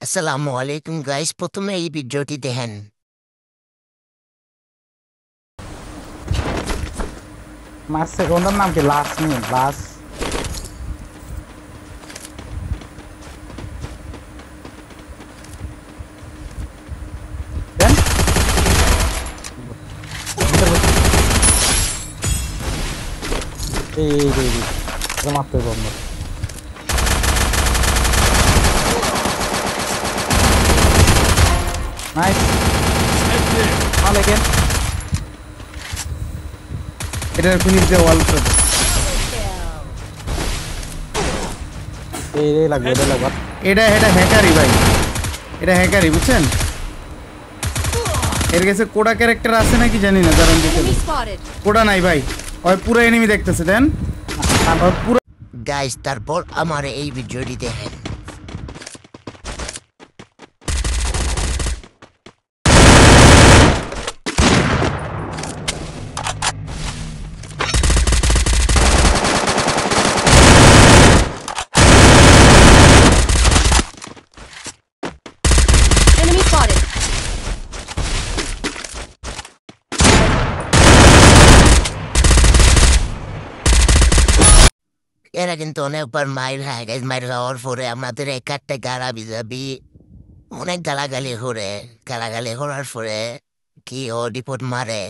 আসসালামু আলাইকুম গাইস, প্রথমে এই ভিডিওটি দেখেন। মারছে ওনার নাম কি? লাস নিয়ে লাস। দেন এই মারতে বন্ধ। নাইস। ভালো গেম। এটা ফিনিশ দে ওয়াল শট। এই লাগবে এটা লাগবে। এটা হ্যাকারই ভাই, এটা হ্যাকারই বুঝছেন। এর কাছে কোডা ক্যারেক্টার আছে নাকি জানি না, কারণ দেখে Enemy spotted. কোডা নাই ভাই, ওই পুরো এনিমি দেখতেছে দেন। ওই পুরো গাইস, তারপর আমার এই ভিডিওটি দেখেন। Enemy spotted. এরা কিন্তু অনেকবার মাইর খায় গাইস। মাইর খাওয়ার পরে আমাদের এক একটা গালা বিজাবি অনেক গালাগালি করে। গালাগালি করার পরে কি ও রিপোর্ট মারে।